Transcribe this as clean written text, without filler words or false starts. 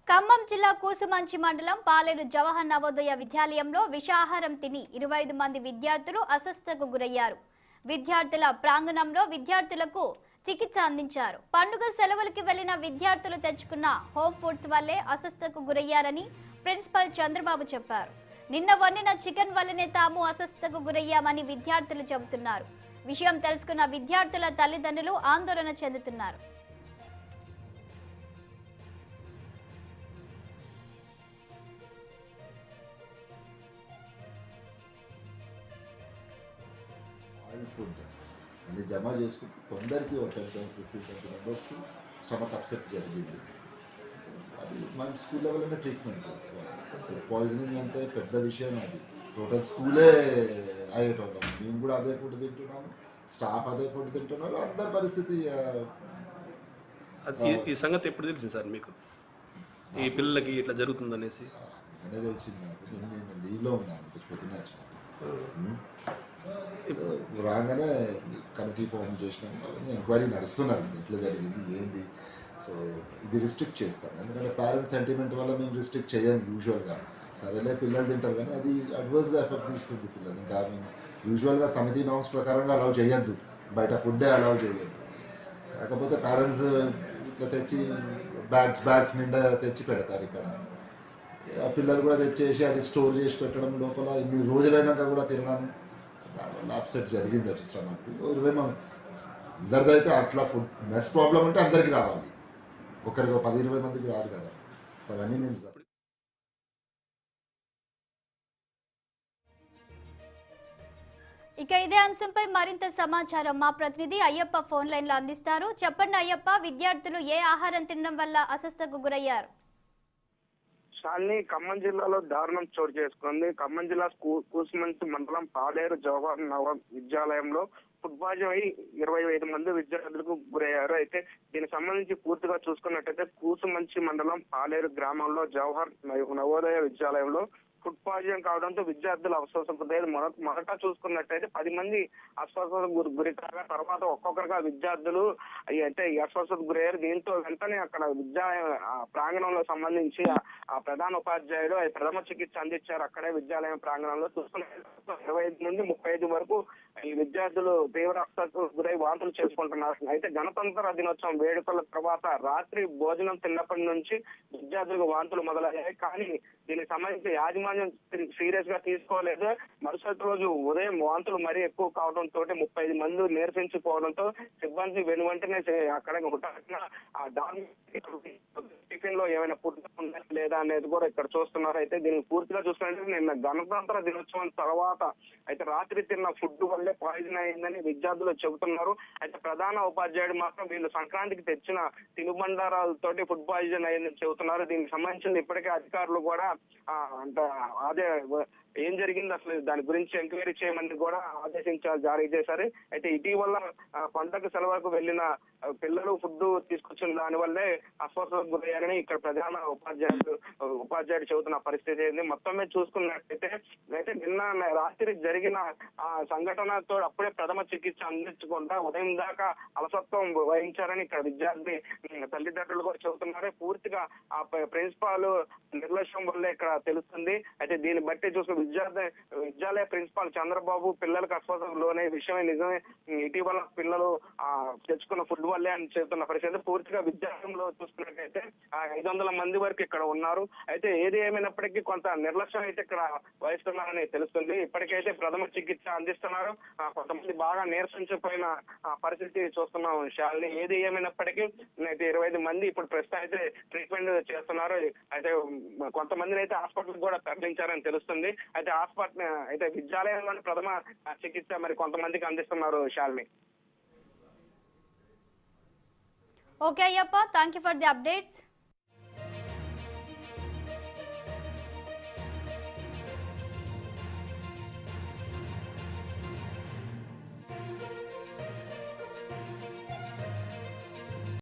ఖమ్మం జిల్లా కూసుమంచి మండలం పాలేరు జవహర్ నవోదయ విద్యాలయంలో విషాహారం తిని 25 మంది విద్యార్థులు అస్వస్థతకు గురయ్యారు. విద్యార్థుల ప్రాంగణంలో విద్యార్థులకు చికిత్స అందించారు. పండుగ సెలవులకు వెళ్లిన విద్యార్థులు తెచ్చుకున్న హోమ్ ఫుడ్స్ వల్లే అస్వస్థతకు గురయ్యారని ప్రిన్సిపల్ చంద్రబాబు చెప్పారు. నిన్న వండిన చికెన్ వల్లనే తాము అస్వస్థతకు గురయ్యామని విద్యార్థులు చెబుతున్నారు. విషయం తెలుసుకున్న విద్యార్థుల తల్లిదండ్రులు ఆందోళన చెందుతున్నారు. ఫుడ్ అన్ని జమ చేసుకుంటూ కొందరికి ఒక 10-15 మెంబర్స్కి స్టమక్ అప్సెట్ జరిగింది. అది మనం స్కూల్ లెవెల్లోనే ట్రీట్మెంట్. ఫుడ్ పాయిజనింగ్ అంటే పెద్ద విషయం. అది టోటల్ స్కూలే అయ్యేటోళ్ళం. మేము కూడా అదే ఫుడ్ తింటున్నాము, స్టాఫ్ అదే ఫుడ్ తింటున్నారు. అందరి పరిస్థితి. ఈ సంగతి ఎప్పుడు తెలిసింది సార్ మీకు, ఈ పిల్లలకి ఇట్లా జరుగుతుందనేసి? అనేది తెలిసింది నాకు. నేను లీవ్లో ఉన్నాను, పొద్దున్నే వచ్చిన. రాగానే కమిటీ ఫామ్ చేసినాం. ఎంక్వైరీ నడుస్తున్నారు, ఎట్లా జరిగింది ఏంది. సో ఇది రిస్ట్రిక్ట్ చేస్తాం, ఎందుకంటే పేరెంట్స్ సెంటిమెంట్ వల్ల మేము రిస్ట్రిక్ట్ చేయం యూజువల్గా. సరేలే పిల్లలు తింటారు, కానీ అది అడ్వర్స్గా ఎఫెక్ట్ తీస్తుంది పిల్లలు. ఇంకా మేము యూజువల్గా సమితి నామ్స్ ప్రకారంగా అలౌ చేయొద్దు, బయట ఫుడ్డే అలౌ చేయొద్దు. కాకపోతే పేరెంట్స్ ఇట్లా తెచ్చి బ్యాగ్స్ నిండా తెచ్చి పెడతారు ఇక్కడ. పిల్లలు కూడా తెచ్చేసి అది స్టోర్ చేసి పెట్టడం, లోపల ఇన్ని రోజులైనాక కూడా తినడం, దానివల్ల అప్సెట్ జరిగింది. వచ్చి స్టమక్ అందరిదైతే అట్లా ఫుడ్ మెస్ ప్రాబ్లం అంటే అందరికీ రావాలి, ఒకరికి 10-20 మందికి రాదు కదా. అవన్నీ మేము ఇక ఇదే అంశంపై మరింత సమాచారం మా ప్రతినిధి అయ్యప్ప ఫోన్ లైన్ లో అందిస్తారు. చెప్పండి అయ్యప్ప, విద్యార్థులు ఏ ఆహారం తినడం వల్ల అస్వస్థతకు గురయ్యారు? షాలిని, ఖమ్మం జిల్లాలో దారుణం చోటు చేసుకుంది. ఖమ్మం జిల్లా కూసుమంచి మండలం పాలేరు జవహర్ నవ విద్యాలయంలో ఫుడ్ పాయిజన్ అయి 25 మంది విద్యార్థులకు గురయ్యారు. అయితే దీనికి సంబంధించి పూర్తిగా చూసుకున్నట్టయితే కూసుమంచి మండలం పాలేరు గ్రామంలో జవహర్ నవోదయ విద్యాలయంలో ఫుడ్ పాయిజన్ కావడంతో విద్యార్థులు అస్వస్థతకు గురయ్యారు. మొదట చూసుకున్నట్టయితే 10 మంది అస్వస్థతకు గురి కాగా తర్వాత ఒక్కొక్కరుగా విద్యార్థులు అయితే అస్వస్థతకు గురయ్యారు. దీంతో వెంటనే అక్కడ ప్రాంగణంలో సంబంధించి ఆ ప్రధాన ఉపాధ్యాయుడు ప్రథమ చికిత్స అందించారు. అక్కడే విద్యాలయం ప్రాంగణంలో చూసుకున్న 25 నుండి 35 వరకు ఈ విద్యార్థులు తీవ్ర అస్వస్థతకు గురై వాంతులు చేసుకుంటున్నారు. అయితే గణతంత్ర దినోత్సవం వేడుకల తర్వాత రాత్రి భోజనం తిన్నప్పటి నుంచి విద్యార్థులకు వాంతులు మొదలయ్యాయి. కానీ దీనికి సంబంధించి యాజమాన్యం సీరియస్ గా తీసుకోలేదు. మరుసటి రోజు ఉదయం వాంతులు మరీ ఎక్కువ కావడంతో 35 మంది నీరసించిపోవడంతో సిబ్బంది వెనువెంటనే అక్కడ టిఫిన్ లో ఏమైనా ఫుడ్ ఉందా లేదా అనేది కూడా ఇక్కడ చూస్తున్నారు. అయితే దీన్ని పూర్తిగా చూసుకుంటే నిన్న గణతంత్ర దినోత్సవం తర్వాత అయితే రాత్రి తిన్న ఫుడ్ వల్లే పాయిజన్ అయిందని విద్యార్థులు చెబుతున్నారు. అయితే ప్రధాన ఉపాధ్యాయుడు మాత్రం వీళ్ళు సంక్రాంతికి తెచ్చిన తినుబండారాలతోటి ఫుడ్ పాయిజన్ అయిందని చెబుతున్నారు. దీనికి సంబంధించిన ఇప్పటికే అధికారులు కూడా అదే ఏం జరిగింది అసలు దాని గురించి ఎంక్వైరీ చేయమని కూడా ఆదేశించారు, జారీ చేశారు. అయితే ఇటీవల పండగ సెలవులకు వెళ్లిన పిల్లలు ఫుడ్ తీసుకొచ్చిన దాని వల్లే అస్వస్థతకు గురయ్యారని ఇక్కడ ప్రధాన ఉపాధ్యాయుడు చెబుతున్న పరిస్థితి ఏంది. మొత్తం మీద చూసుకున్నట్టయితే అయితే నిన్న రాత్రి జరిగిన ఆ సంఘటనతో అప్పుడే ప్రథమ చికిత్స అందించకుండా ఉదయం దాకా అలసత్వం వహించారని ఇక్కడ విద్యార్థి తల్లిదండ్రులు కూడా చెబుతున్నారు. పూర్తిగా ఆ ప్రిన్సిపాల్ నిర్లక్ష్యం వల్లే ఇక్కడ తెలుస్తుంది. అయితే దీన్ని బట్టి చూసుకున్న విద్యాలయ ప్రిన్సిపాల్ చంద్రబాబు పిల్లలకు అస్వస్థతకు లోనే విషయమే నిజమే, ఇటీవల పిల్లలు తెచ్చుకున్న ఫుడ్ వల్లే అని చెబుతున్న పరిస్థితి. పూర్తిగా విద్యాలయంలో చూసుకున్నట్టయితే 500 మంది వరకు ఇక్కడ ఉన్నారు. అయితే ఏది ఏమైనప్పటికీ కొంత నిర్లక్ష్యం అయితే ఇక్కడ వహిస్తున్నారని తెలుస్తుంది. ఇప్పటికైతే ప్రథమ చికిత్స అందిస్తున్నారు. కొంతమంది బాగా నీరసించిపోయిన పరిస్థితి చూస్తున్నాం శాలిని. ఏది ఏమైనప్పటికీ అయితే 25 మంది ఇప్పుడు ప్రస్తుతం అయితే ట్రీట్మెంట్ చేస్తున్నారు. అయితే కొంతమందిని అయితే హాస్పిటల్ కూడా తరలించారని తెలుస్తుంది. అయితే హాస్పిటల్ అయితే విద్యాలయంలోని ప్రథమ చికిత్స మరి కొంతమందికి అందిస్తున్నారు Shalini. Okay Ayyappa, thank you for the updates.